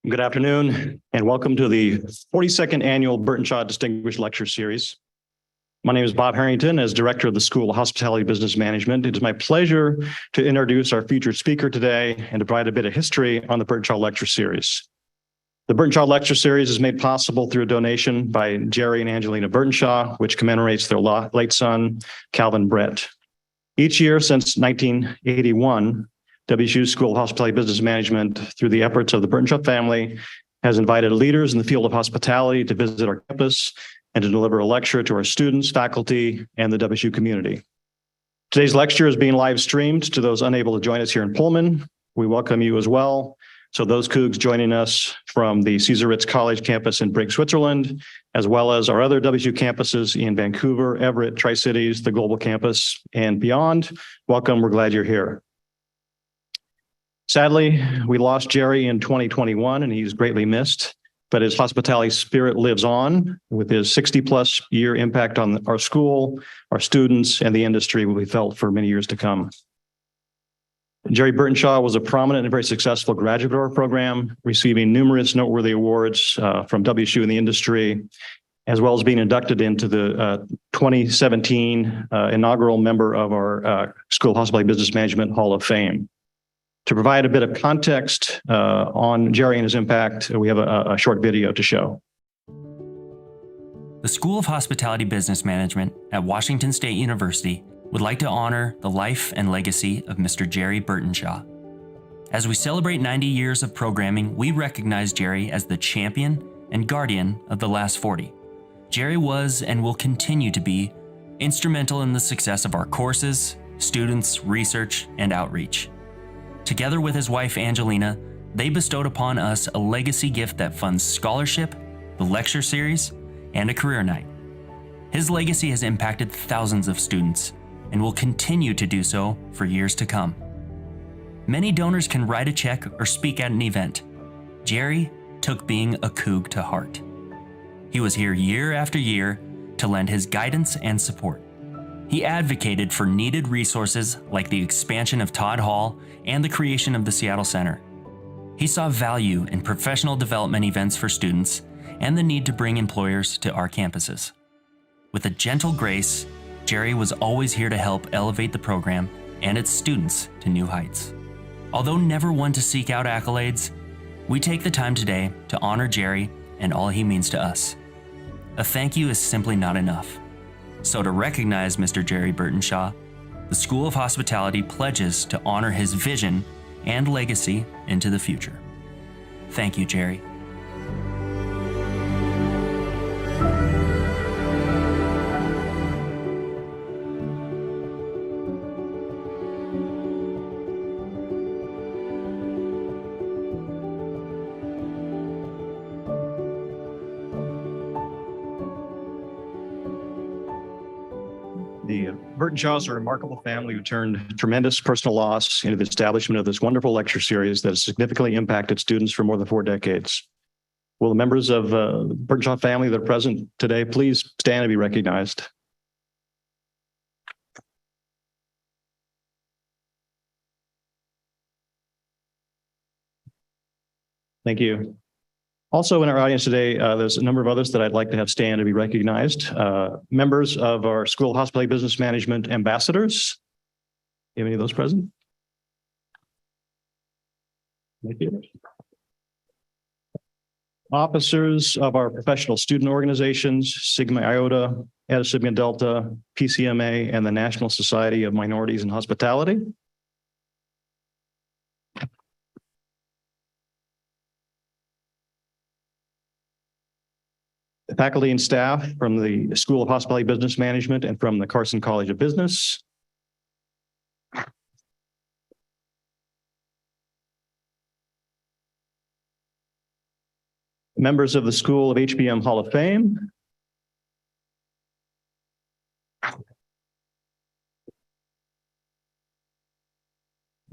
Good afternoon, and welcome to the 42nd Annual Burtenshaw Distinguished Lecture Series. My name is Bob Harrington. As Director of the School of Hospitality Business Management, it is my pleasure to introduce our featured speaker today and to provide a bit of history on the Burtenshaw Lecture Series. The Burtenshaw Lecture Series is made possible through a donation by Jerry and Angelina Burtenshaw, which commemorates their late son, Calvin Brett. Each year since 1981, WSU School of Hospitality Business Management, through the efforts of the Burtenshaw family, has invited leaders in the field of hospitality to visit our campus and to deliver a lecture to our students, faculty, and the WSU community. Today's lecture is being live streamed to those unable to join us here in Pullman. We welcome you as well. So those Cougs joining us from the Caesar Ritz College campus in Brigg, Switzerland, as well as our other WSU campuses in Vancouver, Everett, Tri-Cities, the Global Campus, and beyond. Welcome, we're glad you're here. Sadly, we lost Jerry in 2021 and he's greatly missed, but his hospitality spirit lives on with his 60+ year impact on our school, our students, and the industry will be felt for many years to come. Jerry Burtenshaw was a prominent and very successful graduate of our program, receiving numerous noteworthy awards from WSU in the industry, as well as being inducted into the 2017 inaugural member of our School of Hospitality Business Management Hall of Fame. To provide a bit of context on Jerry and his impact, we have a short video to show. The School of Hospitality Business Management at Washington State University would like to honor the life and legacy of Mr. Jerry Burtenshaw. As we celebrate 90 years of programming, we recognize Jerry as the champion and guardian of the last 40. Jerry was and will continue to be instrumental in the success of our courses, students, research, and outreach. Together with his wife, Angelina, they bestowed upon us a legacy gift that funds scholarship, the lecture series, and a career night. His legacy has impacted thousands of students and will continue to do so for years to come. Many donors can write a check or speak at an event. Jerry took being a Coug to heart. He was here year after year to lend his guidance and support. He advocated for needed resources like the expansion of Todd Hall and the creation of the Seattle Center. He saw value in professional development events for students and the need to bring employers to our campuses. With a gentle grace, Jerry was always here to help elevate the program and its students to new heights. Although never one to seek out accolades, we take the time today to honor Jerry and all he means to us. A thank you is simply not enough. So to recognize Mr. Jerry Burtenshaw, the School of Hospitality pledges to honor his vision and legacy into the future. Thank you, Jerry. The Burtenshaws are a remarkable family who turned tremendous personal loss into the establishment of this wonderful lecture series that has significantly impacted students for more than 4 decades. Will the members of the Burtenshaw family that are present today please stand and be recognized? Thank you. Also in our audience today, there's a number of others that I'd like to have stand and be recognized. Members of our School of Hospitality Business Management ambassadors. Do you have any of those present? Thank you. Officers of our professional student organizations, Sigma Iota, Eta Sigma Delta, PCMA, and the National Society of Minorities in Hospitality. Faculty and staff from the School of Hospitality Business Management and from the Carson College of Business. Members of the School of HBM Hall of Fame.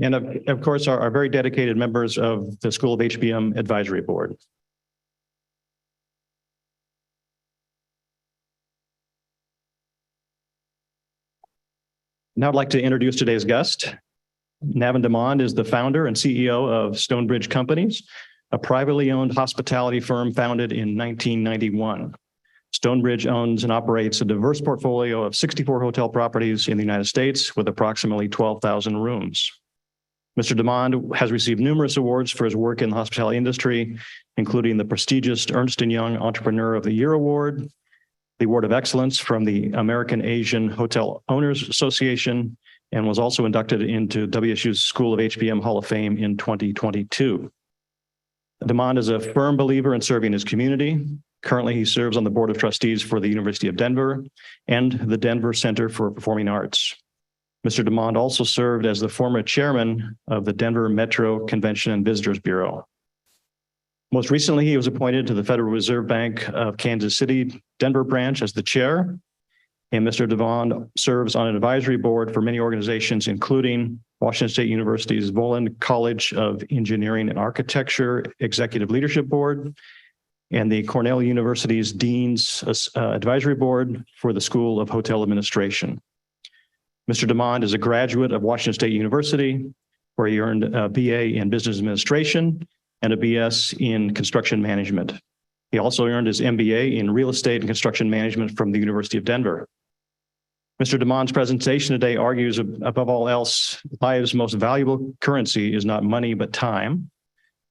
And of course, our very dedicated members of the School of HBM Advisory Board. Now I'd like to introduce today's guest. Navin Demond is the founder and CEO of Stonebridge Companies, a privately owned hospitality firm founded in 1991. Stonebridge owns and operates a diverse portfolio of 64 hotel properties in the United States with approximately 12,000 rooms. Mr. DeMond has received numerous awards for his work in the hospitality industry, including the prestigious Ernst & Young Entrepreneur of the Year Award, the Award of Excellence from the American Asian Hotel Owners Association, and was also inducted into WSU's School of HBM Hall of Fame in 2022. DeMond is a firm believer in serving his community. Currently, he serves on the Board of Trustees for the University of Denver and the Denver Center for Performing Arts. Mr. DeMond also served as the former chairman of the Denver Metro Convention and Visitors Bureau. Most recently, he was appointed to the Federal Reserve Bank of Kansas City, Denver branch as the chair. And Mr. DeMond serves on an advisory board for many organizations, including Washington State University's Volin College of Engineering and Architecture Executive Leadership Board, and the Cornell University's Dean's Advisory Board for the School of Hotel Administration. Mr. DeMond is a graduate of Washington State University, where he earned a BA in Business Administration and a BS in Construction Management. He also earned his MBA in Real Estate and Construction Management from the University of Denver. Mr. DeMond's presentation today argues, above all else, life's most valuable currency is not money, but time.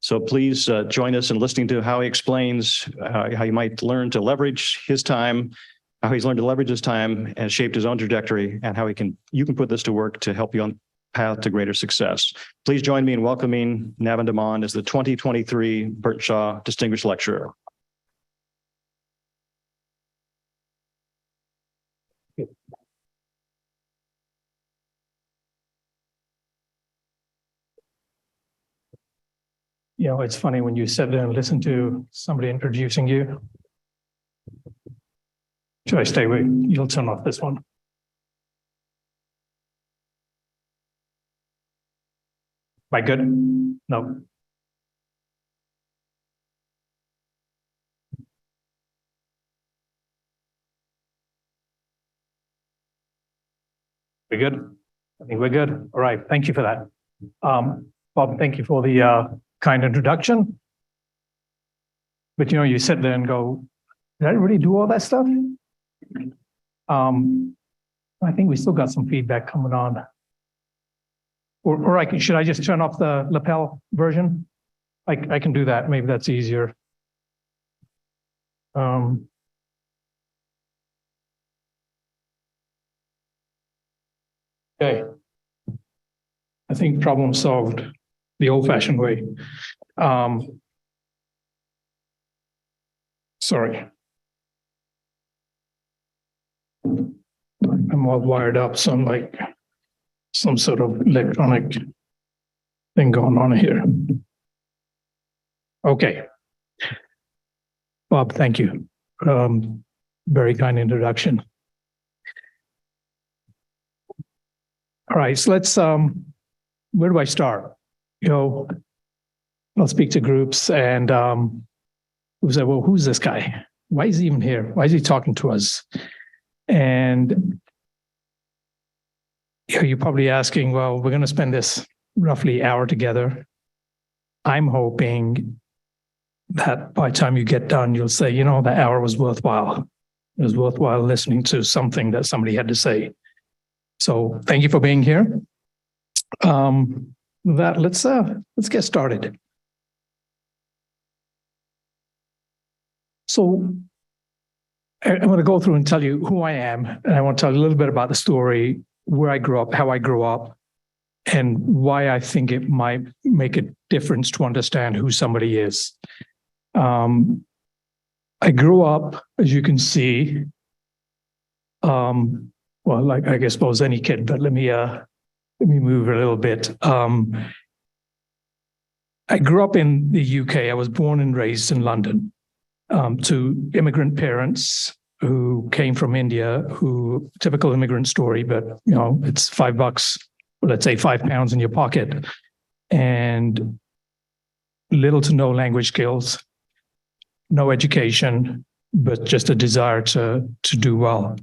So please join us in listening to how he explains how you might learn to leverage his time, how he's learned to leverage his time and shaped his own trajectory, and how you can put this to work to help you on path to greater success. Please join me in welcoming Navin DeMond as the 2023 Burtenshaw Distinguished Lecturer. You know, it's funny when you sit there and listen to somebody introducing you. Should I stay with you? You'll turn off this one. Am I good? No. We good? I think we're good. All right. Thank you for that. Bob, thank you for the kind introduction. But you know, you sit there and go, did I really do all that stuff? I think we still got some feedback coming on. Or should I just turn off the lapel version? I can do that. Maybe that's easier. Okay. I think problem solved the old-fashioned way. Sorry. I'm all wired up, so I'm like some sort of electronic thing going on here. Okay. Bob, thank you. Very kind introduction. All right, so let's, where do I start? You know, I'll speak to groups and we'll say, well, who's this guy? Why is he even here? Why is he talking to us? And you know, you're probably asking, well, we're going to spend this roughly hour together. I'm hoping that by the time you get done, you'll say, you know, that hour was worthwhile. It was worthwhile listening to something that somebody had to say. So thank you for being here. With that, let's get started. So I'm going to go through and tell you who I am, and I want to tell you a little bit about the story, where I grew up, how I grew up, and why I think it might make a difference to understand who somebody is. I grew up, as you can see, well, like I suppose any kid, but let me move a little bit. I grew up in the UK. I was born and raised in London to immigrant parents who came from India, who typical immigrant story, but you know, it's $5, let's say £5 in your pocket, and little to no language skills, no education, but just a desire to do well.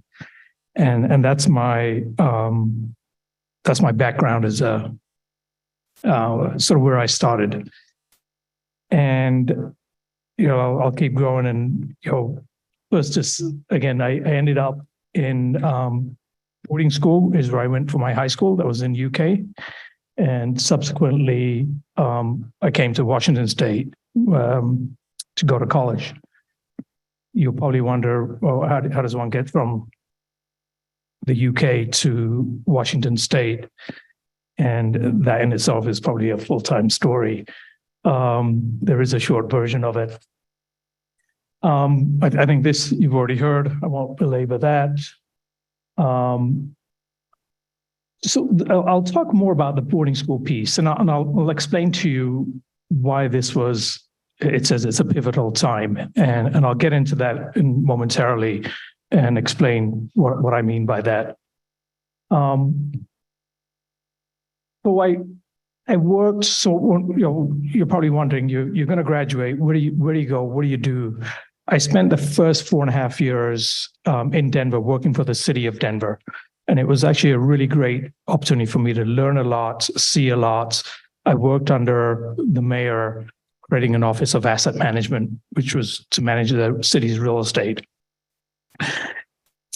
And that's my background as a sort of where I started. And, I'll keep going. And, first, just again, I ended up in boarding school is where I went for my high school. That was in UK. And subsequently, I came to Washington State to go to college. You'll probably wonder, well, how does one get from the UK to Washington State? And that in itself is probably a full-time story. There is a short version of it. I think this you've already heard. I won't belabor that. So I'll talk more about the boarding school piece, and I'll explain to you why this was. It says it's a pivotal time, and I'll get into that momentarily and explain what I mean by that. So I worked. So you're probably wondering, you're going to graduate. Where do you go? What do you do? I spent the first 4.5 years in Denver working for the city of Denver. And it was actually a really great opportunity for me to learn a lot, see a lot. I worked under the mayor, creating an office of asset management, which was to manage the city's real estate.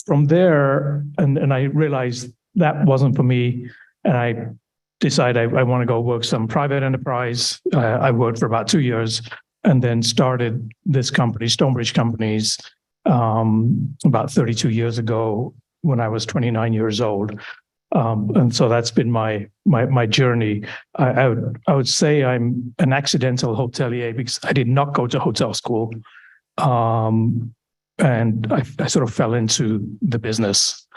From there, and I realized that wasn't for me, and I decided I want to go work some private enterprise. I worked for about 2 years and then started this company, Stonebridge Companies, about 32 years ago when I was 29 years old. And so that's been my journey. I would say I'm an accidental hotelier because I did not go to hotel school. And I sort of fell into the business.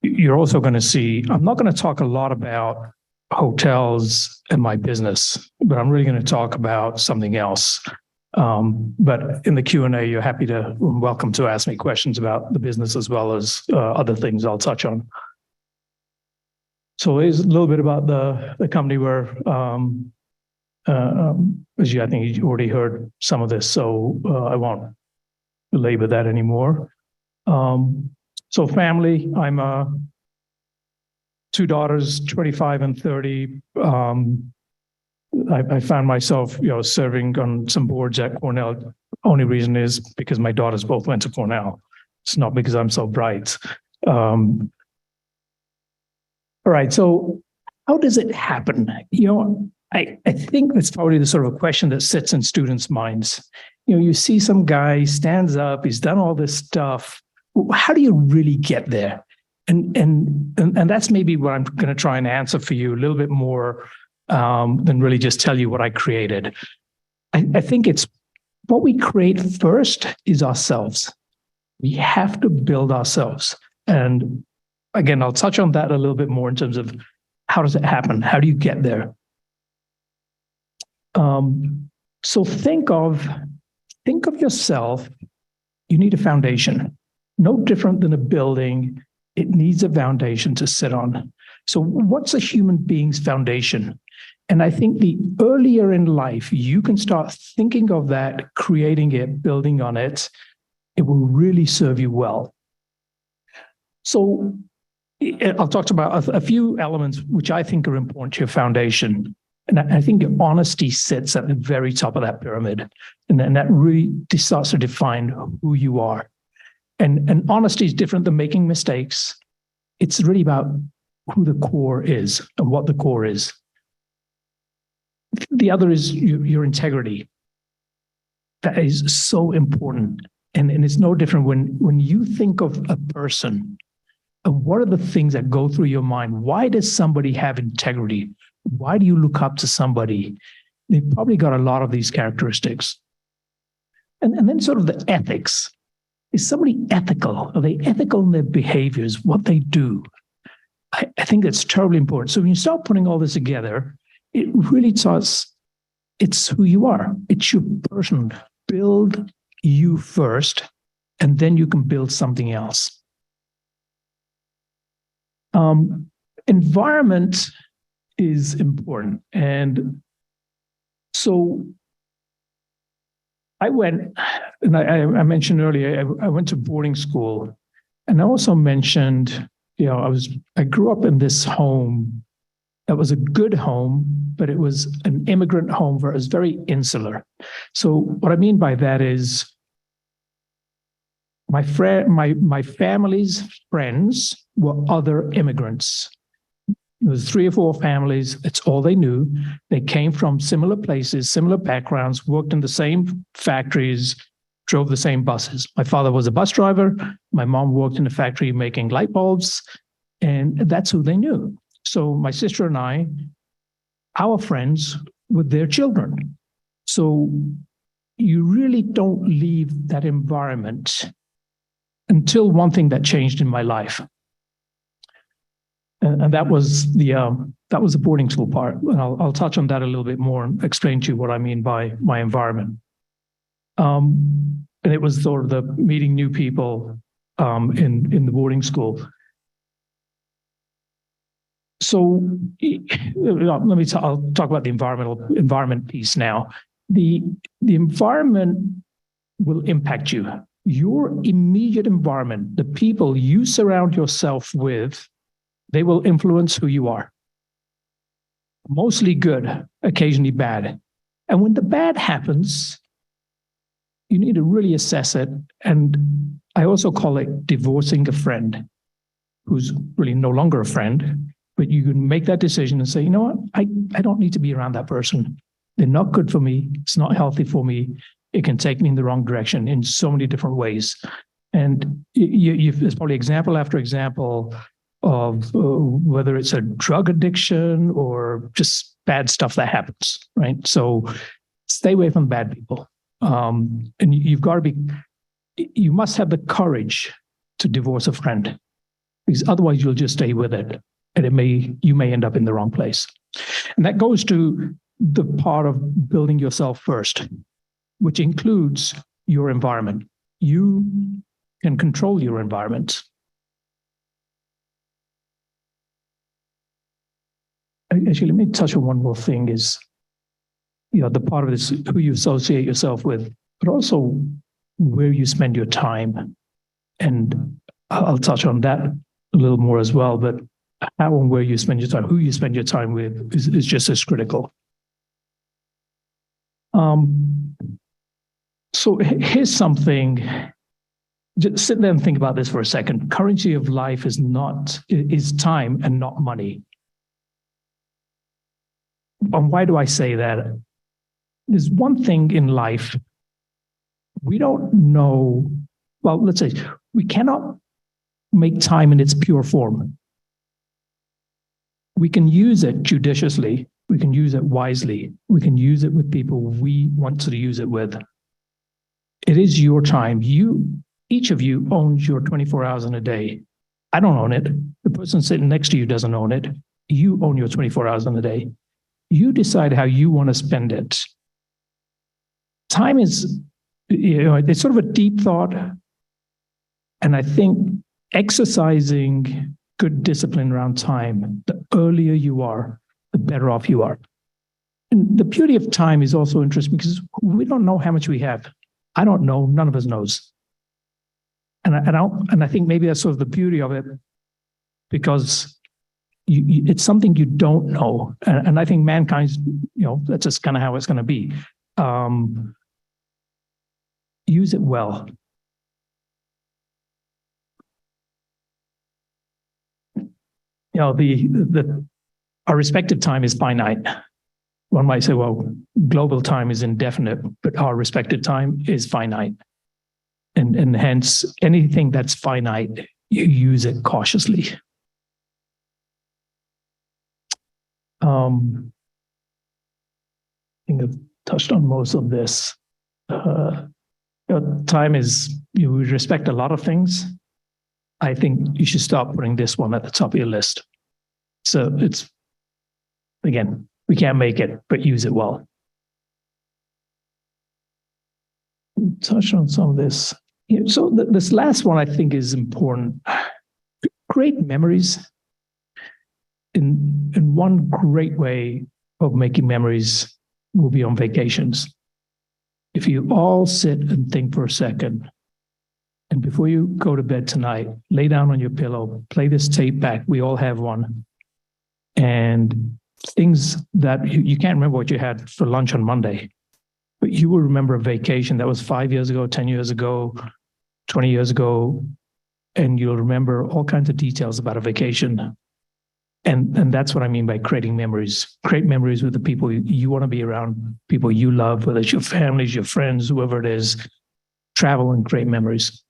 You're also going to see, I'm not going to talk a lot about hotels and my business, but I'm really going to talk about something else. But in the Q&A, you're welcome to ask me questions about the business as well as other things I'll touch on. So here's a little bit about the company where, I think you already heard some of this, so I won't belabor that anymore. So family, I'm 2 daughters, 25 and 30. I found myself, serving on some boards at Cornell. Only reason is because my daughters both went to Cornell. It's not because I'm so bright. All right, so how does it happen? I think that's probably the sort of a question that sits in students' minds. You see some guy stands up, he's done all this stuff. How do you really get there? And that's maybe what I'm going to try and answer for you a little bit more than really just tell you what I created. I think it's what we create first is ourselves. We have to build ourselves. And again, I'll touch on that a little bit more in terms of how does it happen? How do you get there? So think of yourself. You need a foundation. No different than a building. It needs a foundation to sit on. So what's a human being's foundation? And I think the earlier in life you can start thinking of that, creating it, building on it, it will really serve you well. So I'll talk about a few elements which I think are important to your foundation. And I think honesty sits at the very top of that pyramid. And that really starts to define who you are. And honesty is different than making mistakes. It's really about who the core is and what the core is. The other is your integrity. That is so important. And it's no different when you think of a person, what are the things that go through your mind? Why does somebody have integrity? Why do you look up to somebody? They've probably got a lot of these characteristics. And then sort of the ethics. Is somebody ethical? Are they ethical in their behaviors, what they do? I think that's terribly important. So when you start putting all this together, it really starts, it's who you are. It's your person. Build you first, and then you can build something else. Environment is important. And so I went, and I mentioned earlier, I went to boarding school, and I also mentioned, I grew up in this home It was a good home, but it was an immigrant home where it was very insular. So what I mean by that is my family's friends were other immigrants. There was 3 or 4 families. It's all they knew. They came from similar places, similar backgrounds, worked in the same factories, drove the same buses. My father was a bus driver. My mom worked in a factory making light bulbs, and that's who they knew. So my sister and I, our friends were their children. So you really don't leave that environment until one thing that changed in my life. And that was the boarding school part. And I'll touch on that a little bit more and explain to you what I mean by my environment. And it was sort of the meeting new people in the boarding school. So I'll talk about the environment piece now. The environment will impact you. Your immediate environment, the people you surround yourself with, they will influence who you are. Mostly good, occasionally bad. And when the bad happens, you need to really assess it. And I also call it divorcing a friend who's really no longer a friend, but you can make that decision and say, you know what, I don't need to be around that person. They're not good for me. It's not healthy for me. It can take me in the wrong direction in so many different ways. And there's probably example after example of whether it's a drug addiction or just bad stuff that happens, right? So stay away from bad people. And you must have the courage to divorce a friend, because otherwise you'll just stay with it, and you may end up in the wrong place. And that goes to the part of building yourself first, which includes your environment. You can control your environment. Actually, let me touch on one more thing is, the part of this, who you associate yourself with, but also where you spend your time. And I'll touch on that a little more as well, but how and where you spend your time, who you spend your time with is just as critical. So here's something, just sit there and think about this for a second. Currency of life is time and not money. And why do I say that? There's one thing in life we don't know. Well, let's say we cannot make time in its pure form. We can use it judiciously. We can use it wisely. We can use it with people we want to use it with. It is your time. Each of you owns your 24 hours in a day. I don't own it. The person sitting next to you doesn't own it. You own your 24 hours in a day. You decide how you want to spend it. Time is, it's sort of a deep thought. And I think exercising good discipline around time, the earlier you are, the better off you are. And the beauty of time is also interesting because we don't know how much we have. I don't know. None of us knows. And I think maybe that's sort of the beauty of it, because it's something you don't know. And I think mankind's, that's just kind of how it's going to be. Use it well. Our respective time is finite. One might say, well, global time is indefinite, but our respective time is finite. And hence, anything that's finite, you use it cautiously. I think I've touched on most of this. Time is, we respect a lot of things. I think you should start putting this one at the top of your list. So it's, again, we can't make it, but use it well. Touch on some of this. So this last one I think is important. Create memories. In one great way of making memories will be on vacations. If you all sit and think for a second, and before you go to bed tonight, lay down on your pillow, play this tape back. We all have one. and things that you can't remember what you had for lunch on Monday, but you will remember a vacation that was 5 years ago, 10 years ago, 20 years ago, and you'll remember all kinds of details about a vacation. And that's what I mean by creating memories. Create memories with the people you want to be around, people you love, whether it's your families, your friends, whoever it is. Travel and create memories.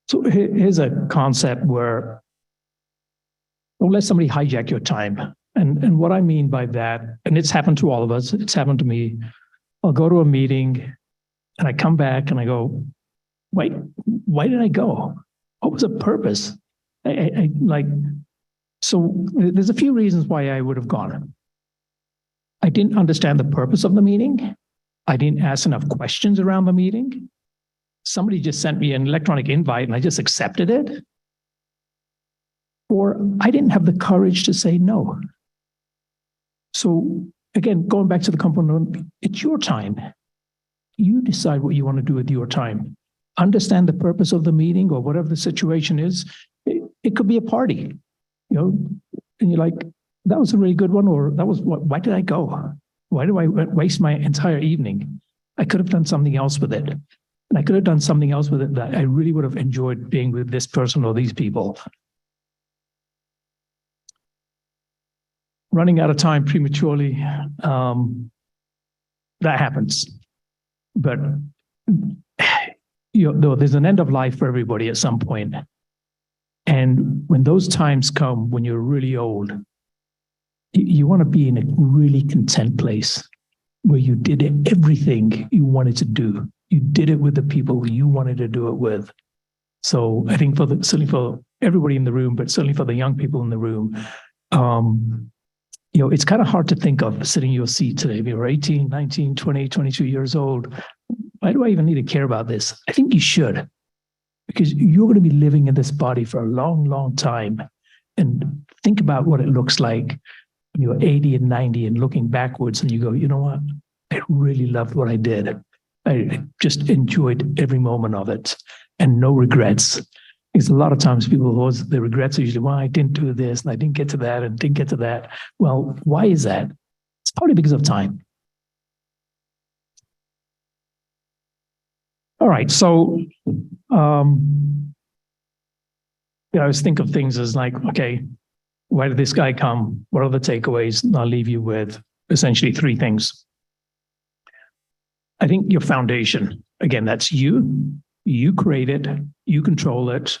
So here's a concept where don't let somebody hijack your time. And what I mean by that, and it's happened to all of us, it's happened to me. I'll go to a meeting and I come back and I go, wait, why did I go? What was the purpose? So there's a few reasons why I would have gone. I didn't understand the purpose of the meeting. I didn't ask enough questions around the meeting. Somebody just sent me an electronic invite and I just accepted it. Or I didn't have the courage to say no. So again, going back to the component, it's your time. You decide what you want to do with your time. Understand the purpose of the meeting or whatever the situation is. It could be a party, and you're like, that was a really good one, or that was why did I go? Why do I waste my entire evening? I could have done something else with it. And I could have done something else with it that I really would have enjoyed being with this person or these people. Running out of time prematurely, that happens. But there's an end of life for everybody at some point. And when those times come, when you're really old, you want to be in a really content place where you did everything you wanted to do. You did it with the people you wanted to do it with. So I think certainly for everybody in the room, but certainly for the young people in the room, it's kind of hard to think of sitting in your seat today. If you're 18, 19, 20, 22 years old, why do I even need to care about this? I think you should, because you're going to be living in this body for a long, long time. And think about what it looks like when you're 80 and 90 and looking backwards and you go, you know what? I really loved what I did. I just enjoyed every moment of it and no regrets. Because a lot of times the regrets are usually, well, I didn't do this and I didn't get to that and didn't get to that. Well, why is that? It's probably because of time. All right, so I always think of things as like, okay, why did this guy come? What are the takeaways? And I'll leave you with essentially three things. I think your foundation, again, that's you. You create it, you control it.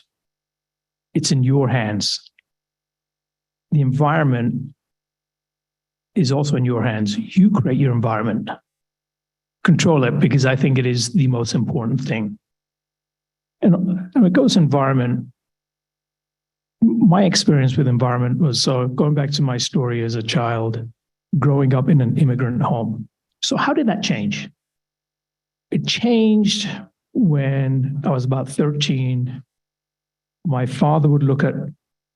It's in your hands. The environment is also in your hands. You create your environment. Control it, because I think it is the most important thing. And when it goes to environment, my experience with environment was, so going back to my story as a child, growing up in an immigrant home. So how did that change? It changed when I was about 13. My father would look at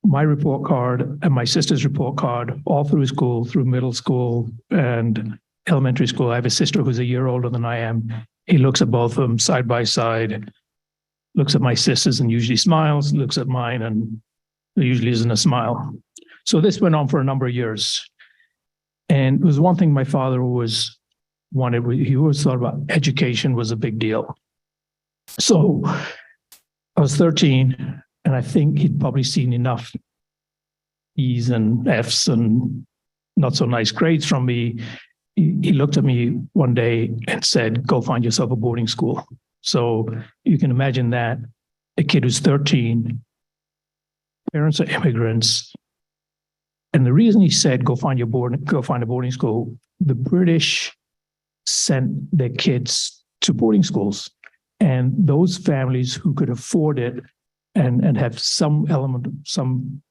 my report card and my sister's report card all through school, through middle school and elementary school. I have a sister who's a year older than I am. He looks at both of them side by side, looks at my sister's and usually smiles, looks at mine and there usually isn't a smile. So this went on for a number of years. And it was one thing my father always wanted. He always thought about education was a big deal. So I was 13, and I think he'd probably seen enough E's and F's and not so nice grades from me. He looked at me one day and said, go find yourself a boarding school. So you can imagine that a kid who's 13, parents are immigrants. And the reason he said, go find a boarding school, the British sent their kids to boarding schools. And those families who could afford it and have some element, some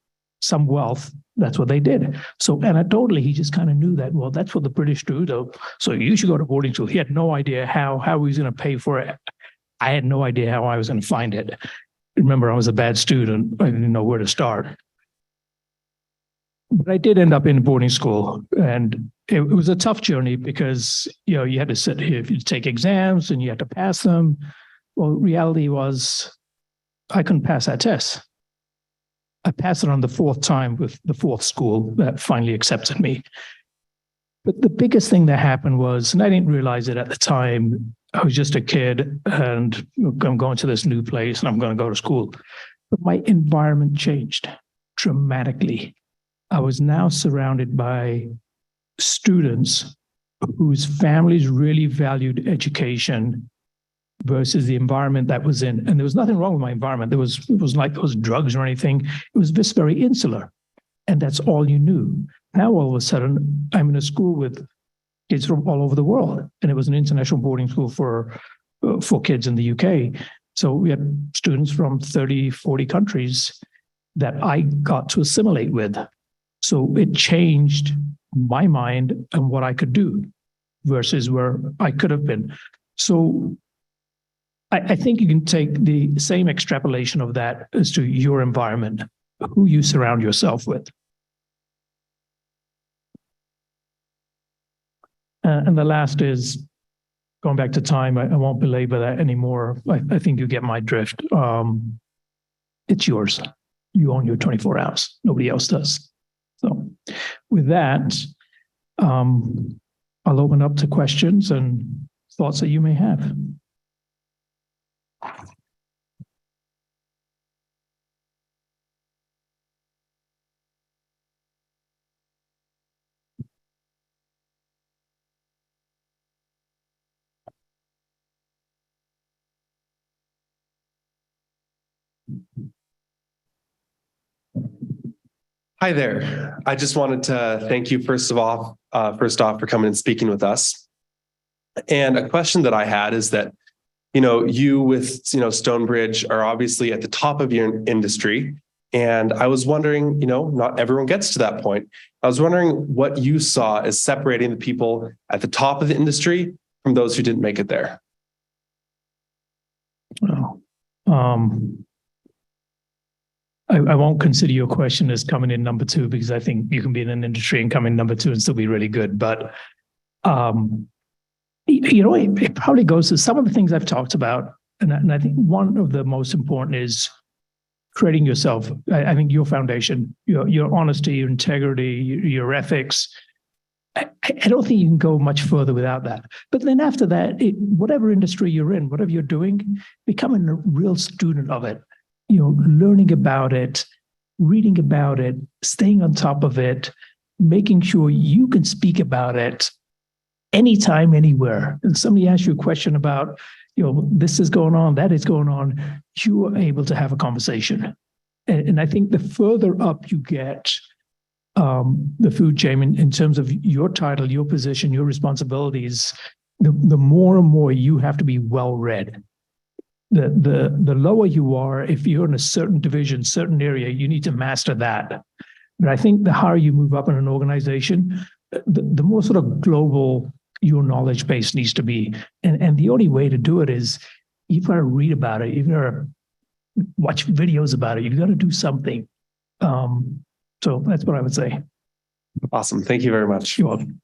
wealth, that's what they did. So anecdotally, he just kind of knew that, well, that's what the British do, though. So you should go to boarding school. He had no idea how he was going to pay for it. I had no idea how I was going to find it. Remember, I was a bad student. I didn't know where to start. But I did end up in boarding school, and it was a tough journey because, you had to sit here, you take exams and you had to pass them. Well, reality was I couldn't pass that test. I passed it on the fourth time with the fourth school that finally accepted me. But the biggest thing that happened was, and I didn't realize it at the time, I was just a kid and I'm going to this new place and I'm going to go to school. But my environment changed dramatically. I was now surrounded by students whose families really valued education versus the environment that was in. And there was nothing wrong with my environment. It was like there was drugs or anything. It was just very insular. And that's all you knew. Now, all of a sudden, I'm in a school with kids from all over the world. And it was an international boarding school for kids in the UK. So we had students from 30, 40 countries that I got to assimilate with. So it changed my mind and what I could do versus where I could have been. So I think you can take the same extrapolation of that as to your environment, who you surround yourself with. And the last is going back to time. I won't belabor that anymore. I think you get my drift. It's yours. You own your 24 hours. Nobody else does. So with that, I'll open up to questions and thoughts that you may have. Hi there. I just wanted to thank you first off for coming and speaking with us. And a question that I had is that, you with, Stonebridge are obviously at the top of your industry. And I was wondering, not everyone gets to that point. I was wondering what you saw as separating the people at the top of the industry from those who didn't make it there. Well, I won't consider your question as coming in number two, because I think you can be in an industry and come in number two and still be really good. But, it probably goes to some of the things I've talked about. And I think one of the most important is creating yourself. I think your foundation, your honesty, your integrity, your ethics. I don't think you can go much further without that. But then after that, whatever industry you're in, whatever you're doing, becoming a real student of it. Learning about it, reading about it, staying on top of it, making sure you can speak about it anytime, anywhere. And somebody asks you a question about, this is going on, that is going on, you are able to have a conversation. And I think the further up you get the food chain in terms of your title, your position, your responsibilities, the more and more you have to be well-read. The lower you are, if you're in a certain division, certain area, you need to master that. But I think the higher you move up in an organization, the more sort of global your knowledge base needs to be. And the only way to do it is you've got to read about it, you've got to watch videos about it, you've got to do something. So that's what I would say. Awesome. Thank you very much. You're welcome.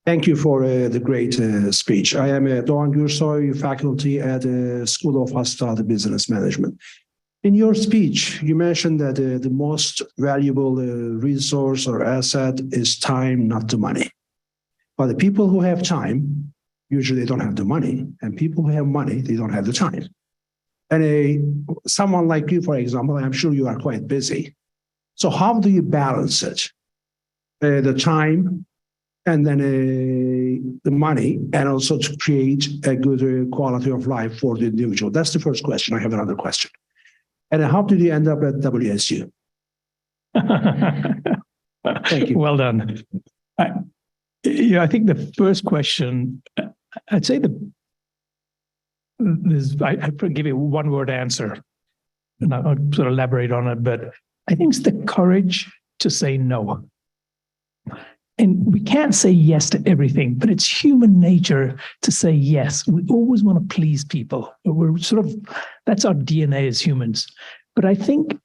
Thank you for the great speech. I am Doğan Gürsoy, faculty at the School of Hospitality Business Management. In your speech, you mentioned that the most valuable resource or asset is time, not the money. But the people who have time, usually they don't have the money, and people who have money, they don't have the time. And someone like you, for example, I'm sure you are quite busy. So how do you balance it? The time, and then the money, and also to create a good quality of life for the individual? That's the first question. I have another question. And how did you end up at WSU? Thank you. Well done. I think the first question, I'd say I give you one word answer, and I'll sort of elaborate on it, but I think it's the courage to say no. And we can't say yes to everything, but it's human nature to say yes. We always want to please people. We're that's our DNA as humans. But I think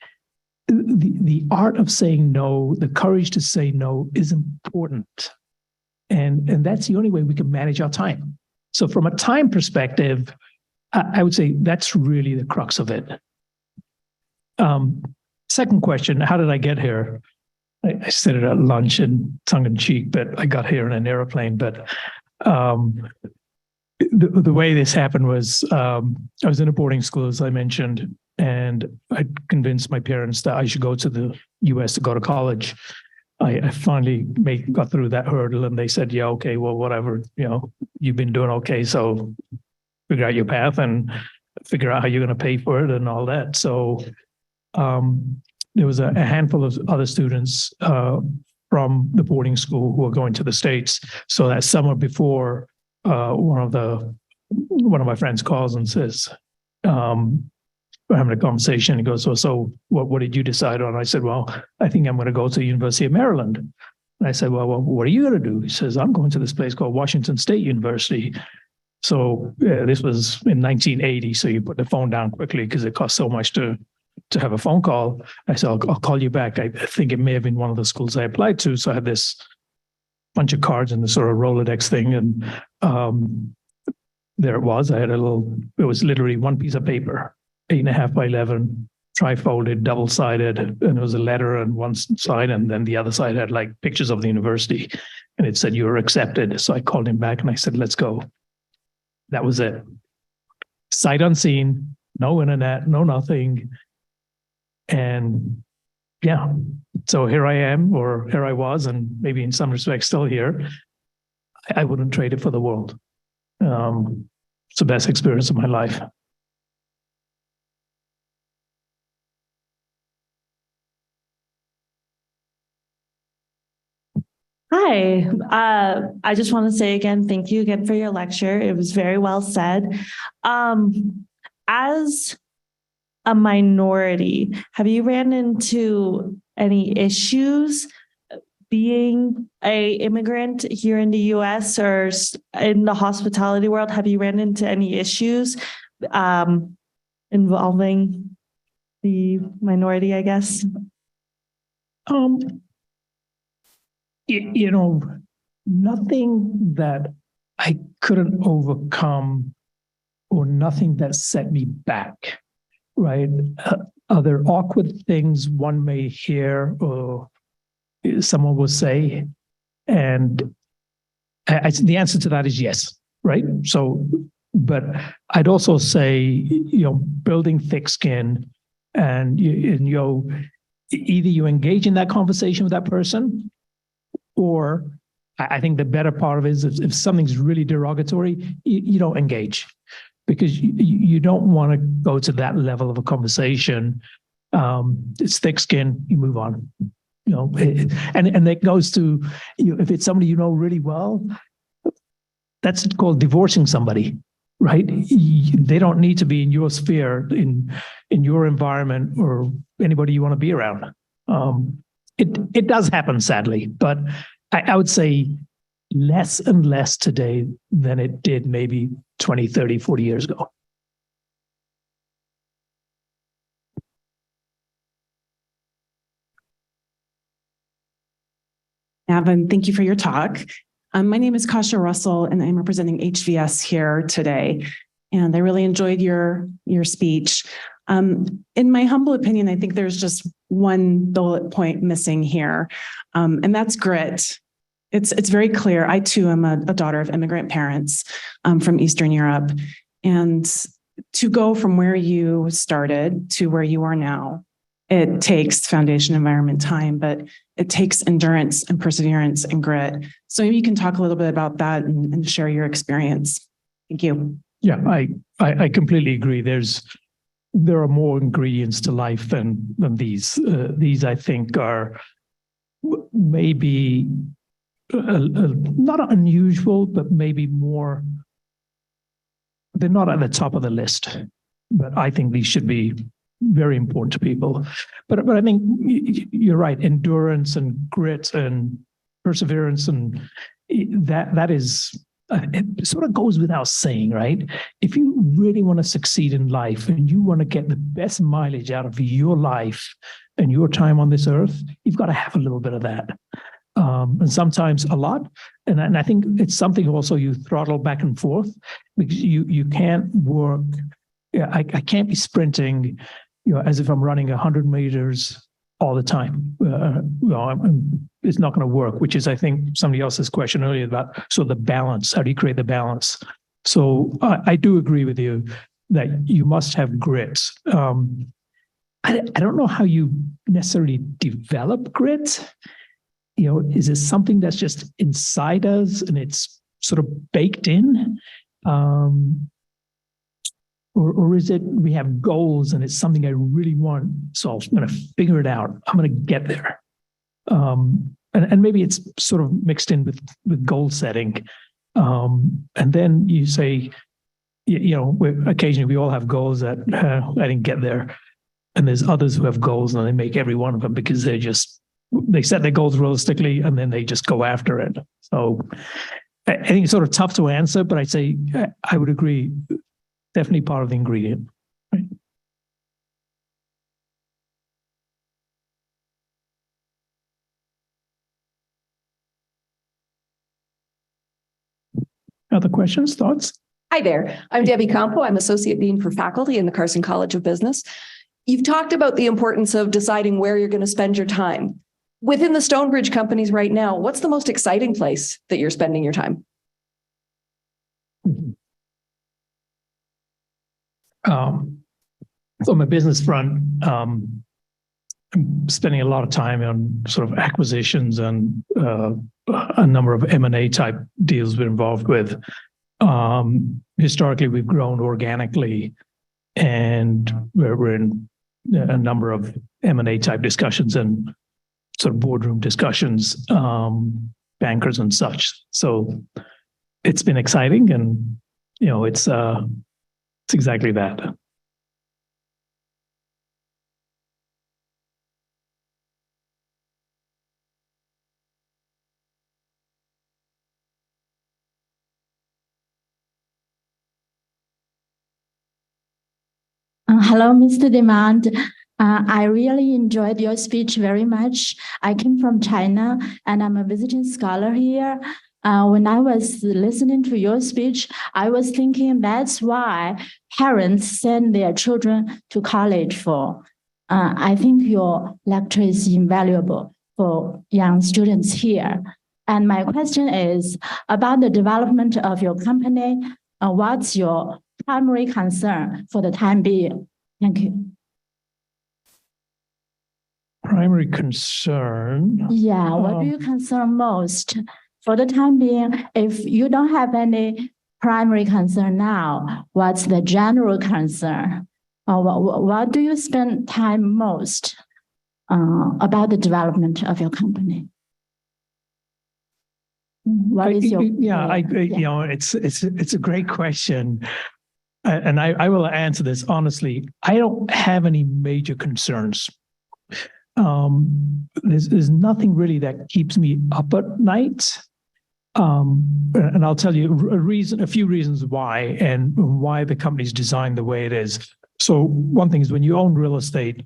the art of saying no, the courage to say no is important. And that's the only way we can manage our time. So from a time perspective, I would say that's really the crux of it. Second question, how did I get here? I said it at lunch and tongue in cheek, but I got here in an airplane. But the way this happened was I was in a boarding school, as I mentioned, and I convinced my parents that I should go to the US to go to college. I finally got through that hurdle, and they said, yeah, okay, well, whatever, you've been doing okay, so figure out your path and figure out how you're going to pay for it and all that. So there was a handful of other students from the boarding school who were going to the States. So that summer before, one of my friends calls and says, we're having a conversation. He goes, so what did you decide on? I said, well, I think I'm going to go to the University of Maryland. And I said, well, what are you going to do? He says, I'm going to this place called Washington State University. So this was in 1980. So you put the phone down quickly because it cost so much to have a phone call. I said, I'll call you back. I think it may have been one of the schools I applied to. So I had this bunch of cards in the sort of Rolodex thing. And there it was. It was literally one piece of paper, 8.5 by 11, tri-folded, double-sided, and it was a letter on one side, and then the other side had like pictures of the university, and it said you were accepted. So I called him back and I said, let's go. That was it. Sight unseen, no internet, no nothing. And yeah, so here I am, or here I was, and maybe in some respects still here. I wouldn't trade it for the world. It's the best experience of my life. Hi, I just want to say again, thank you again for your lecture. It was very well said. As a minority, have you ran into any issues being an immigrant here in the US or in the hospitality world? Have you ran into any issues involving the minority, I guess? Nothing that I couldn't overcome or nothing that set me back, right? Are there awkward things one may hear or someone will say? And the answer to that is yes, right? So, but I'd also say, building thick skin and either you engage in that conversation with that person, or I think the better part of it is if something's really derogatory, you don't engage, because you don't want to go to that level of a conversation. It's thick skin, you move on. And that goes to, if it's somebody you know really well, that's called divorcing somebody, right? They don't need to be in your sphere, in your environment, or anybody you want to be around. It does happen, sadly, but I would say less and less today than it did maybe 20, 30, 40 years ago. Evan, thank you for your talk. My name is Kasha Russell, and I'm representing HVS here today. And I really enjoyed your speech. In my humble opinion, I think there's just one bullet point missing here, and that's grit. It's very clear. I too am a daughter of immigrant parents from Eastern Europe, and to go from where you started to where you are now, it takes foundation, environment, time, but it takes endurance and perseverance and grit. So maybe you can talk a little bit about that and share your experience. Thank you. Yeah, I completely agree. There are more ingredients to life than these. These, I think, are maybe not unusual, but maybe more. They're not at the top of the list, but I think these should be very important to people. But I think you're right. Endurance and grit and perseverance, and that is. It sort of goes without saying, right? If you really want to succeed in life and you want to get the best mileage out of your life and your time on this earth, you've got to have a little bit of that. and sometimes a lot. And I think it's something also you throttle back and forth because you can't work. Yeah, I can't be sprinting, as if I'm running 100 meters all the time. It's not going to work, which is, I think, somebody else's question earlier about the balance. How do you create the balance? So I do agree with you that you must have grit. I don't know how you necessarily develop grit. Is it something that's just inside us and it's sort of baked in? Or is it we have goals and it's something I really want, so I'm going to figure it out. I'm going to get there. And maybe it's sort of mixed in with goal setting. And then you say, occasionally we all have goals that I didn't get there. And there's others who have goals and they make every one of them because they set their goals realistically and then they just go after it. So I think it's sort of tough to answer, but I'd say I would agree. Definitely part of the ingredient. Right? Other questions, thoughts? Hi there. I'm Debbie Campo. I'm Associate Dean for Faculty in the Carson College of Business. You've talked about the importance of deciding where you're going to spend your time. Within the Stonebridge companies right now, what's the most exciting place that you're spending your time? So on my business front, I'm spending a lot of time on sort of acquisitions and a number of M&A type deals we're involved with. Historically, we've grown organically, and we're in a number of M&A type discussions and sort of boardroom discussions, bankers and such. So it's been exciting, and it's exactly that. Hello, Mr. Demand. I really enjoyed your speech very much. I came from China and I'm a visiting scholar here. When I was listening to your speech, I was thinking that's why parents send their children to college for. I think your lecture is invaluable for young students here. And my question is about the development of your company. What's your primary concern for the time being? Thank you. Primary concern? Yeah, what do you concern most? For the time being, if you don't have any primary concern now, what's the general concern? What do you spend time most about the development of your company? What is your it's a great question. And I will answer this honestly. I don't have any major concerns. There's nothing really that keeps me up at night. And I'll tell you a few reasons why, and why the company's designed the way it is. So one thing is when you own real estate,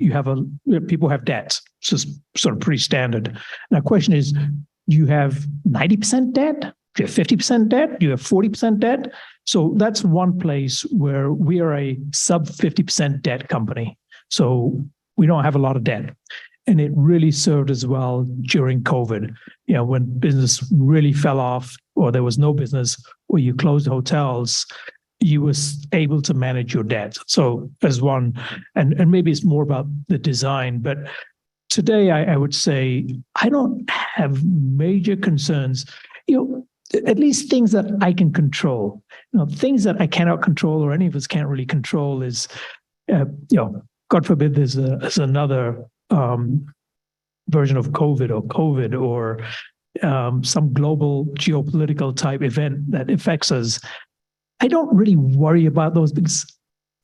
people have debts. It's just sort of pretty standard. Now, the question is, do you have 90% debt? Do you have 50% debt? Do you have 40% debt? So that's one place where we are a sub 50% debt company. So we don't have a lot of debt. And it really served as well during COVID. When business really fell off, or there was no business, or you closed hotels, you was able to manage your debt. So as one, and maybe it's more about the design, but today I would say I don't have major concerns, at least things that I can control. Things that I cannot control, or any of us can't really control, is, God forbid there's another version of COVID or some global geopolitical type event that affects us. I don't really worry about those because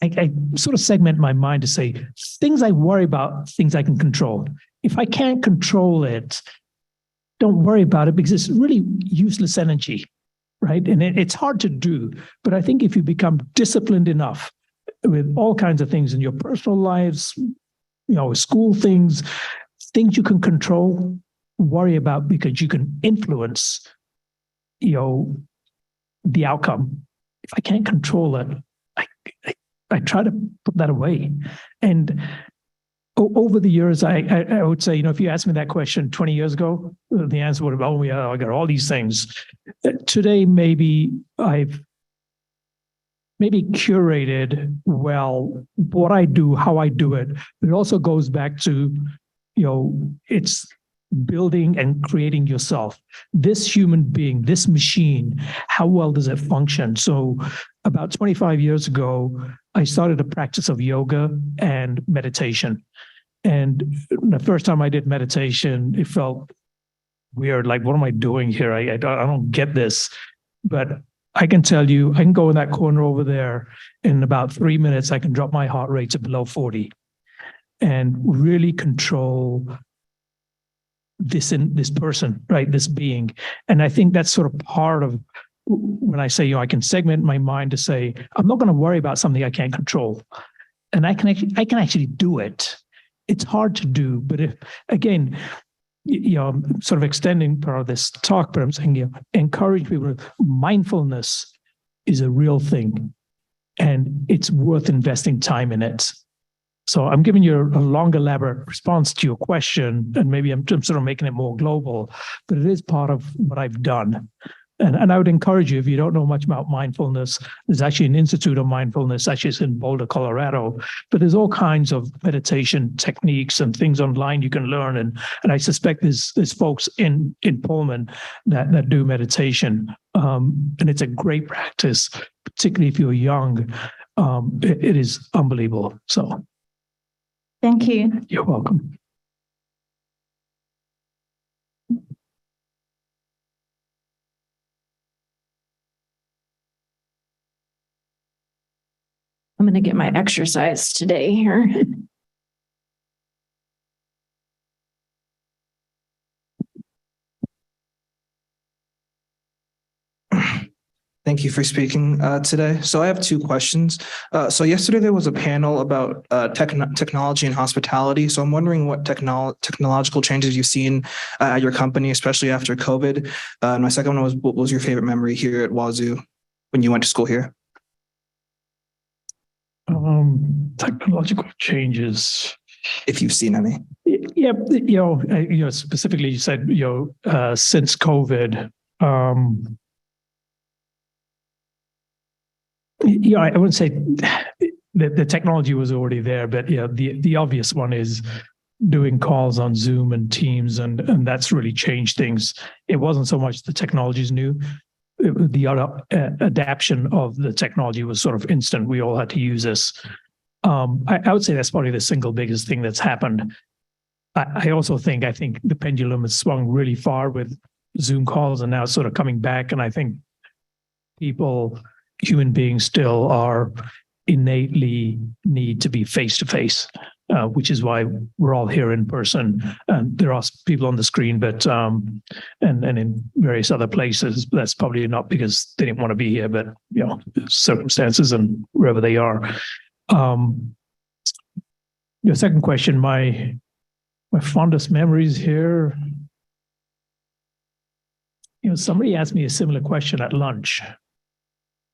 I sort of segment my mind to say things I worry about, things I can control. If I can't control it, don't worry about it because it's really useless energy, right? And it's hard to do. But I think if you become disciplined enough with all kinds of things in your personal lives, school things you can control, worry about because you can influence, the outcome. If I can't control it, I try to put that away. And over the years, I would say, if you asked me that question 20 years ago, the answer would have been, oh, yeah, I got all these things. Today, maybe I've curated well what I do, how I do it. But it also goes back to, it's building and creating yourself. This human being, this machine, how well does it function? So about 25 years ago, I started a practice of yoga and meditation. And the first time I did meditation, it felt weird. Like, what am I doing here? I don't get this. But I can tell you, I can go in that corner over there. In about 3 minutes, I can drop my heart rate to below 40 and really control this person, right? This being. And I think that's sort of part of when I say, I can segment my mind to say, I'm not going to worry about something I can't control. And I can actually do it. It's hard to do, but if, again, I'm sort of extending part of this talk, but I'm saying, encourage people. Mindfulness is a real thing, and it's worth investing time in it. So I'm giving you a long, elaborate response to your question, and maybe I'm sort of making it more global, but it is part of what I've done. And I would encourage you, if you don't know much about mindfulness, there's actually an Institute of Mindfulness, actually it's in Boulder, Colorado, but there's all kinds of meditation techniques and things online you can learn. And I suspect there's folks in Pullman that do meditation. And it's a great practice, particularly if you're young. It is unbelievable. So. Thank you. You're welcome. I'm going to get my exercise today here. Thank you for speaking today. So I have two questions. So yesterday there was a panel about technology and hospitality. So I'm wondering what technological changes you've seen at your company, especially after COVID. And my second one was, what was your favorite memory here at Wazoo when you went to school here? Technological changes. If you've seen any. Yeah, specifically you said, since COVID, I wouldn't say the technology was already there, but the obvious one is doing calls on Zoom and Teams, and that's really changed things. It wasn't so much the technology's new. The adaption of the technology was sort of instant. We all had to use this. I would say that's probably the single biggest thing that's happened. I also think the pendulum has swung really far with Zoom calls, and now it's sort of coming back. And I think human beings still are innately need to be face to face, which is why we're all here in person. And there are people on the screen, but and in various other places. That's probably not because they didn't want to be here, but circumstances and wherever they are. Your second question, my fondest memories here. Somebody asked me a similar question at lunch,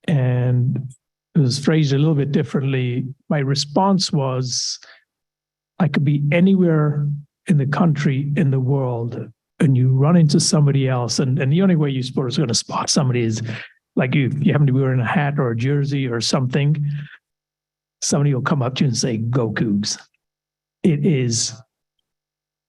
and it was phrased a little bit differently. My response was, I could be anywhere in the country, in the world, and you run into somebody else. And the only way you're going to spot somebody is like you happen to be wearing a hat or a jersey or something. Somebody will come up to you and say, "Go Cougs." It is,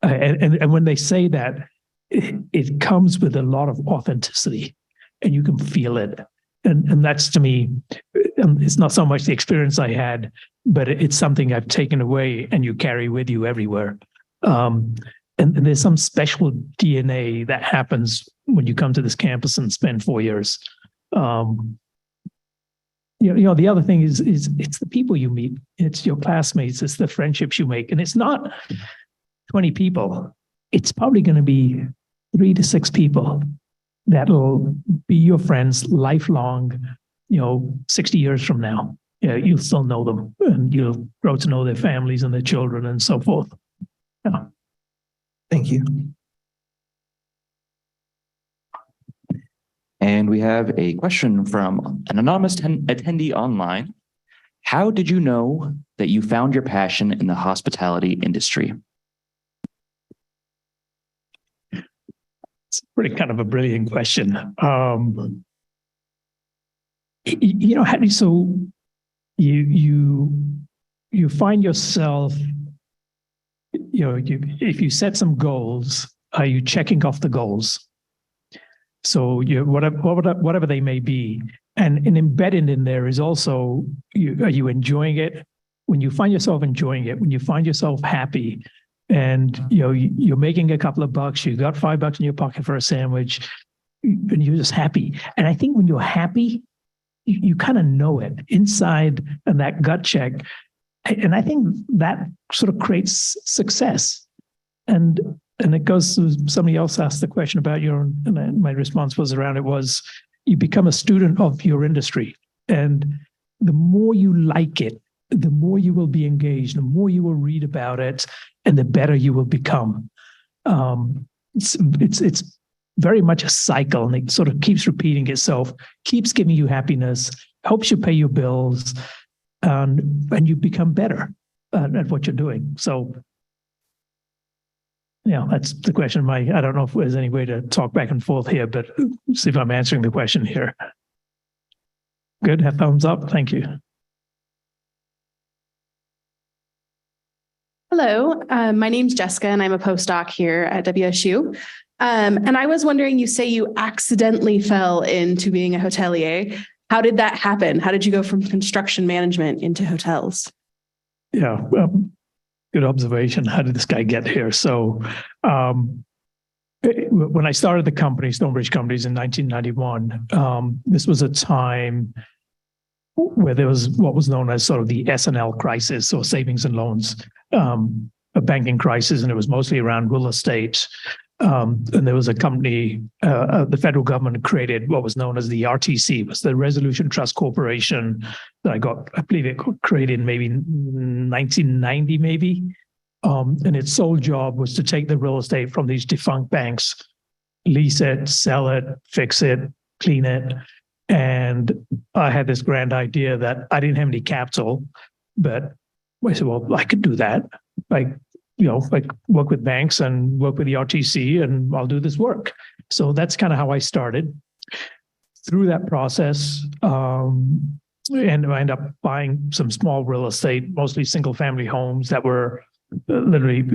and when they say that, it comes with a lot of authenticity, and you can feel it. And that's, to me, it's not so much the experience I had, but it's something I've taken away and you carry with you everywhere. And there's some special DNA that happens when you come to this campus and spend 4 years. The other thing is it's the people you meet. It's your classmates. It's the friendships you make. And it's not 20 people. It's probably going to be 3 to 6 people that'll be your friends lifelong, 60 years from now. You'll still know them, and you'll grow to know their families and their children and so forth. Yeah. Thank you. And we have a question from an anonymous attendee online. How did you know that you found your passion in the hospitality industry? It's pretty kind of a brilliant question. How do you, so you find yourself, if you set some goals, are you checking off the goals? So whatever they may be, and embedded in there is also, are you enjoying it? When you find yourself enjoying it, when you find yourself happy, and you're making a couple of bucks, you got $5 in your pocket for a sandwich, and you're just happy. And I think when you're happy, you kind of know it inside, and that gut check. And I think that sort of creates success. And it goes to, somebody else asked the question about and my response was around it was, you become a student of your industry. And the more you like it, the more you will be engaged, the more you will read about it, and the better you will become. It's very much a cycle, and it sort of keeps repeating itself, keeps giving you happiness, helps you pay your bills, and you become better at what you're doing. So, that's the question. I don't know if there's any way to talk back and forth here, but see if I'm answering the question here. Good, have thumbs up. Thank you. Hello, my name's Jessica, and I'm a postdoc here at WSU. And I was wondering, you say you accidentally fell into being a hotelier. How did that happen? How did you go from construction management into hotels? Yeah, good observation. How did this guy get here? So when I started the company, Stonebridge Companies in 1991, this was a time where there was what was known as sort of the S&L crisis, or savings and loans, a banking crisis, and it was mostly around real estate. And there was a company, the federal government created what was known as the RTC, it was the Resolution Trust Corporation that I believe it got created maybe 1990 maybe. And its sole job was to take the real estate from these defunct banks, lease it, sell it, fix it, clean it. And I had this grand idea that I didn't have any capital, but I said, well, I could do that. Like work with banks and work with the RTC, and I'll do this work. So that's kind of how I started. Through that process, and I ended up buying some small real estate, mostly single family homes that were literally,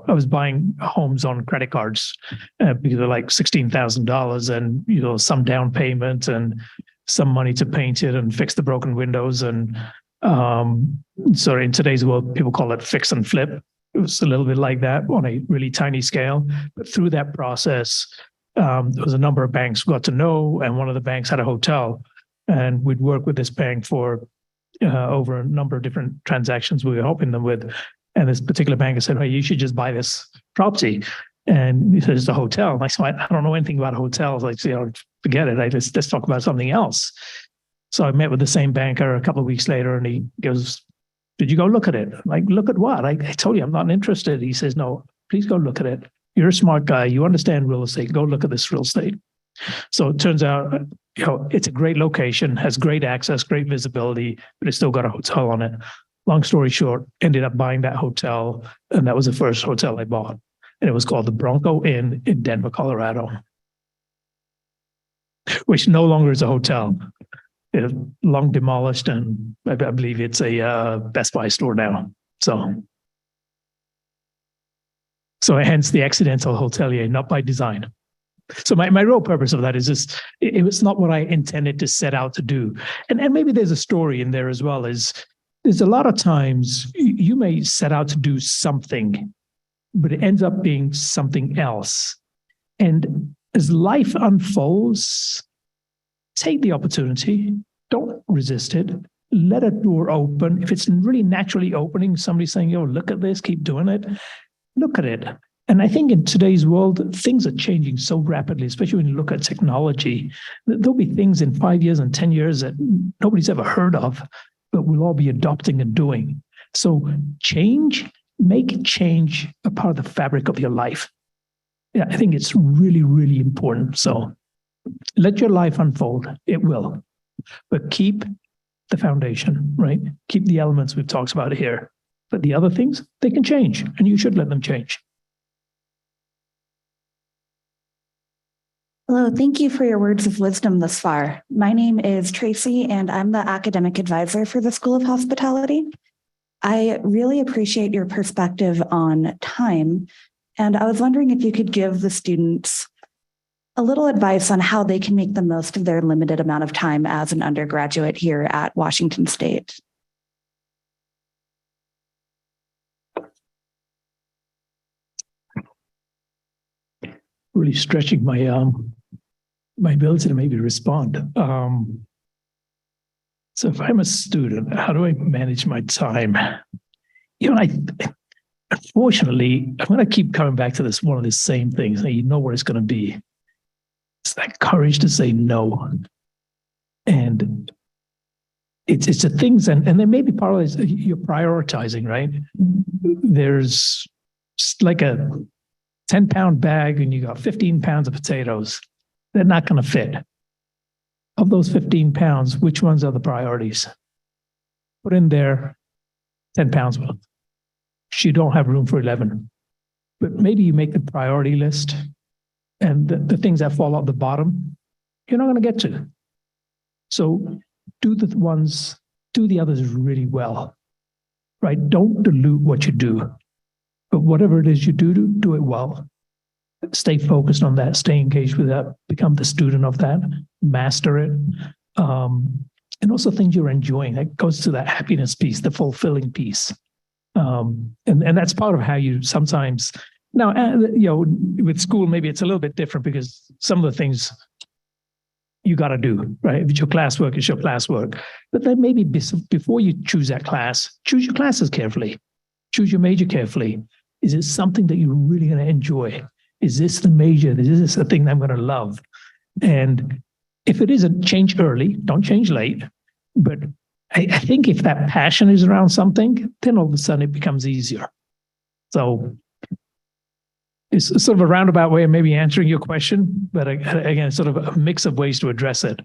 I was buying homes on credit cards because they're like $16,000 and, some down payment and some money to paint it and fix the broken windows. And so in today's world, people call it fix and flip. It was a little bit like that on a really tiny scale. But through that process, there was a number of banks we got to know, and one of the banks had a hotel, and we'd work with this bank for over a number of different transactions we were helping them with. And this particular banker said, hey, you should just buy this property. And he said, it's a hotel. And I said, I don't know anything about hotels. Like, forget it. Let's talk about something else. So I met with the same banker a couple of weeks later, and he goes, did you go look at it? Like, look at what? I told you I'm not interested. He says, no, please go look at it. You're a smart guy. You understand real estate. Go look at this real estate. So it turns out, it's a great location, has great access, great visibility, but it's still got a hotel on it. Long story short, ended up buying that hotel, and that was the first hotel I bought. And it was called the Bronco Inn in Denver, Colorado, which no longer is a hotel. It long demolished, and I believe it's a Best Buy store now. So hence the accidental hotelier, not by design. So my real purpose of that is just, it was not what I intended to set out to do. And maybe there's a story in there as well, is there's a lot of times you may set out to do something, but it ends up being something else. And as life unfolds, take the opportunity, don't resist it, let a door open. If it's really naturally opening, somebody saying, look at this, keep doing it, look at it. And I think in today's world, things are changing so rapidly, especially when you look at technology. There'll be things in 5 years and 10 years that nobody's ever heard of, but we'll all be adopting and doing. So make change a part of the fabric of your life. Yeah, I think it's really, really important. So let your life unfold. It will. But keep the foundation, right? Keep the elements we've talked about here. But the other things, they can change, and you should let them change. Hello, thank you for your words of wisdom thus far. My name is Tracy, and I'm the academic advisor for the School of Hospitality. I really appreciate your perspective on time, and I was wondering if you could give the students a little advice on how they can make the most of their limited amount of time as an undergraduate here at Washington State. Really stretching my my ability to maybe respond. So if I'm a student, how do I manage my time? You know, unfortunately, I'm going to keep coming back to this, one of the same things, and you know what it's going to be. It's that courage to say no. And it's the things, and then maybe part of it is you're prioritizing, right? There's like a 10-pound bag and you got 15 pounds of potatoes. They're not going to fit. Of those 15 pounds, which ones are the priorities? Put in there 10 pounds worth. You don't have room for 11. But maybe you make the priority list, and the things that fall out the bottom, you're not going to get to. So do the others really well, right? Don't dilute what you do, but whatever it is you do it well. Stay focused on that, stay engaged with that, become the student of that, master it. And also things you're enjoying. That goes to that happiness piece, the fulfilling piece. And that's part of how you sometimes, now, with school, maybe it's a little bit different because some of the things you got to do, right? If it's your classwork, it's your classwork. But then maybe before you choose that class, choose your classes carefully. Choose your major carefully. Is it something that you're really going to enjoy? Is this the major? Is this the thing that I'm going to love? And if it isn't, change early, don't change late. But I think if that passion is around something, then all of a sudden it becomes easier. So it's sort of a roundabout way of maybe answering your question, but again, sort of a mix of ways to address it.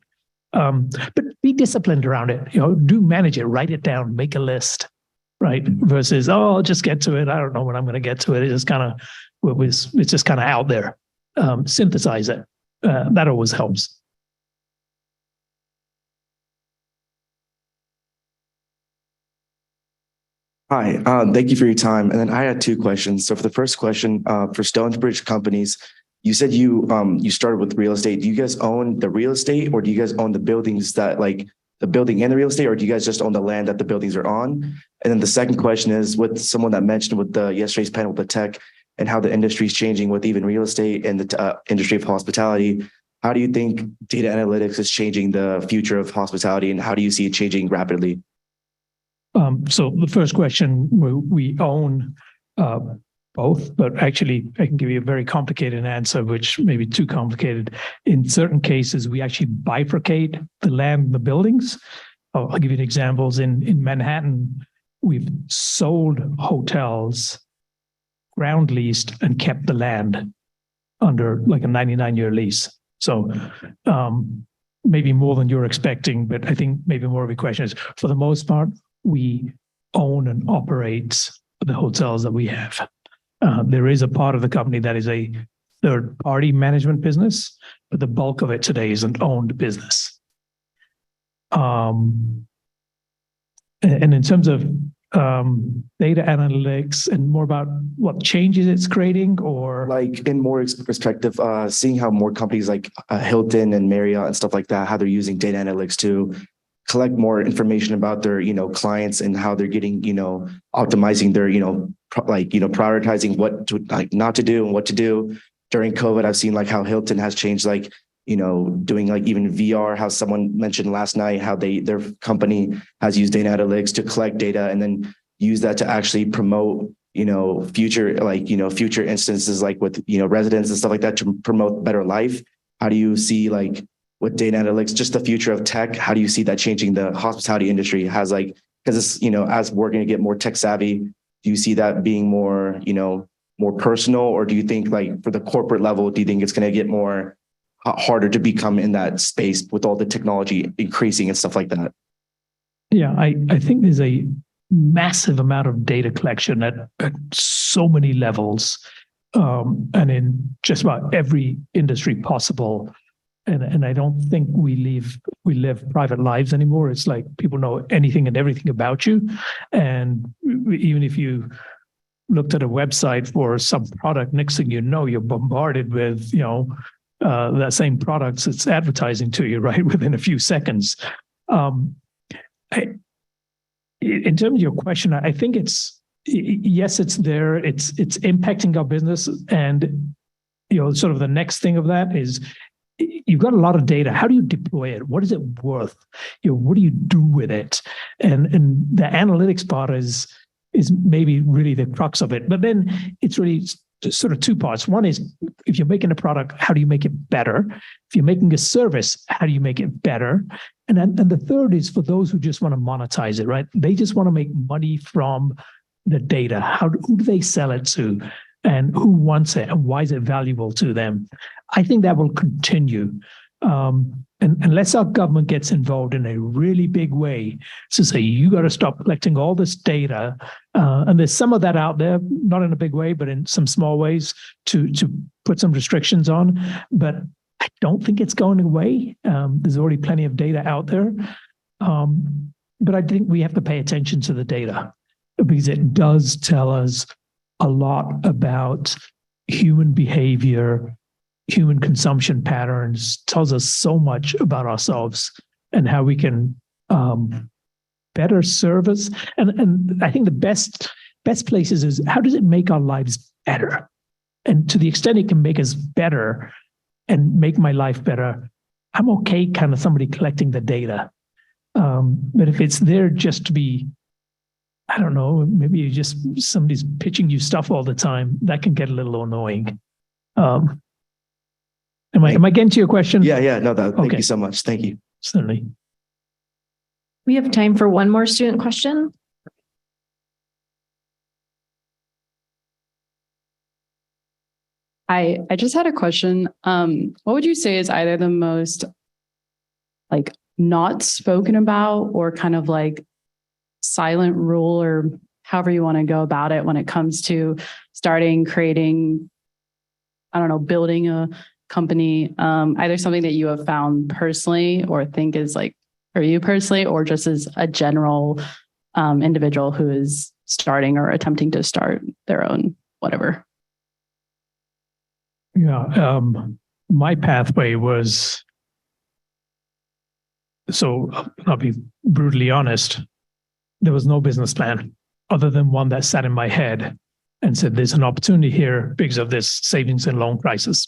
But be disciplined around it. Do manage it, write it down, make a list, right? Versus, I'll just get to it. I don't know when I'm going to get to it. It's just kind of out there. Synthesize it. That always helps. Hi, thank you for your time. And then I had two questions. So for the first question, for Stonebridge companies, you said you started with real estate. Do you guys own the real estate, or do you guys own the buildings that, like the building and the real estate, or do you guys just own the land that the buildings are on? And then the second question is, with someone that mentioned with yesterday's panel with the tech and how the industry is changing with even real estate and the industry of hospitality, how do you think data analytics is changing the future of hospitality, and how do you see it changing rapidly? So the first question, we own both, but actually I can give you a very complicated answer, which may be too complicated. In certain cases, we actually bifurcate the land and the buildings. I'll give you examples. In Manhattan, we've sold hotels, ground leased, and kept the land under like a 99-year lease. So maybe more than you're expecting, but I think maybe more of a question is, for the most part, we own and operate the hotels that we have. There is a part of the company that is a third-party management business, but the bulk of it today is an owned business. And in terms of data analytics and more about what changes it's creating, or like in more perspective, seeing how more companies like Hilton and Marriott and stuff like that, how they're using data analytics to collect more information about their, clients and how they're getting, optimizing their, prioritizing what to not to do and what to do. During COVID, I've seen like how Hilton has changed, doing like even VR, how someone mentioned last night, how their company has used data analytics to collect data and then use that to actually promote, future instances like with, residents and stuff like that to promote better life. How do you see with data analytics, just the future of tech, how do you see that changing the hospitality industry? Because it's, as we're going to get more tech savvy, do you see that being more, more personal, or do you think for the corporate level, do you think it's going to get more harder to become in that space with all the technology increasing and stuff like that? Yeah, I think there's a massive amount of data collection at so many levels, and in just about every industry possible. And I don't think we live private lives anymore. It's like people know anything and everything about you. And even if you looked at a website for some product, next thing you know, you're bombarded with, that same products it's advertising to you, right, within a few seconds. In terms of your question, I think yes, it's there. It's impacting our business. And, sort of the next thing of that is, you've got a lot of data. How do you deploy it? What is it worth? What do you do with it? And the analytics part is maybe really the crux of it. But then it's really sort of two parts. One is, if you're making a product, how do you make it better? If you're making a service, how do you make it better? And the third is for those who just want to monetize it, right? They just want to make money from the data. Who do they sell it to? And who wants it? And why is it valuable to them? I think that will continue. And unless our government gets involved in a really big way to say, you got to stop collecting all this data. And there's some of that out there, not in a big way, but in some small ways to put some restrictions on. But I don't think it's going away. There's already plenty of data out there. But I think we have to pay attention to the data because it does tell us a lot about human behavior, human consumption patterns, tells us so much about ourselves and how we can better service. And I think the best places is, how does it make our lives better? And to the extent it can make us better and make my life better, I'm okay kind of somebody collecting the data. But if it's there just to be, I don't know, maybe somebody's pitching you stuff all the time, that can get a little annoying. Am I getting to your question? Yeah. No, thank you so much. Thank you. Certainly. We have time for one more student question. I just had a question. What would you say is either the most not spoken about or kind of silent rule, or however you want to go about it when it comes to creating, I don't know, building a company, either something that you have found personally or think is for you personally, or just as a general individual who is starting or attempting to start their own whatever? Yeah. My pathway was, so I'll be brutally honest, there was no business plan other than one that sat in my head and said, there's an opportunity here because of this savings and loan crisis.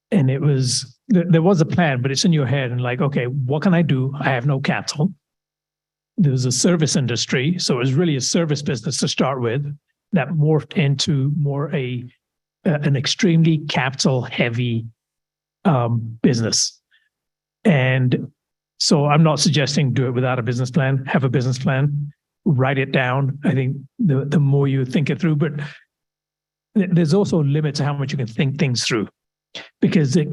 And there was a plan, but it's in your head and okay, what can I do? I have no capital. There was a service industry. So it was really a service business to start with that morphed into more an extremely capital heavy business. And so I'm not suggesting do it without a business plan. Have a business plan, write it down. I think the more you think it through, but there's also a limit to how much you can think things through, because it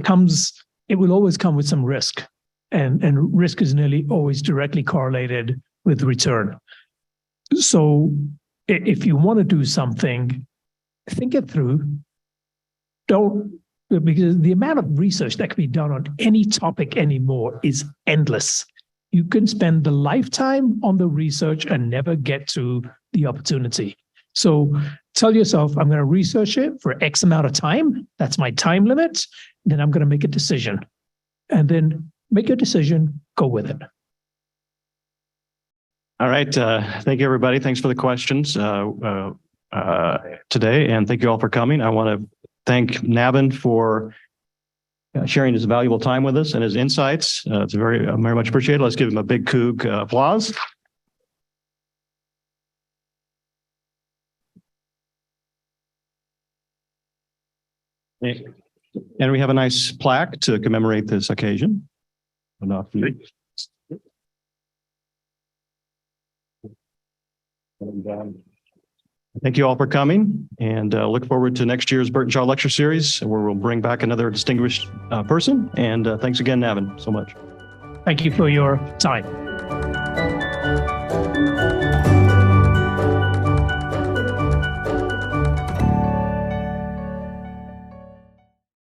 will always come with some risk, and risk is nearly always directly correlated with return. So if you want to do something, think it through. Because the amount of research that can be done on any topic anymore is endless. You can spend the lifetime on the research and never get to the opportunity. So tell yourself, I'm going to research it for X amount of time. That's my time limit. Then I'm going to make a decision. And then make your decision, go with it. All right. Thank you, everybody. Thanks for the questions today. And thank you all for coming. I want to thank Navin for sharing his valuable time with us and his insights. It's very much appreciated. Let's give him a big Coug applause. And we have a nice plaque to commemorate this occasion. Thank you all for coming, and look forward to next year's Burtenshaw Lecture Series, where we'll bring back another distinguished person. And thanks again, Navin, so much. Thank you for your time.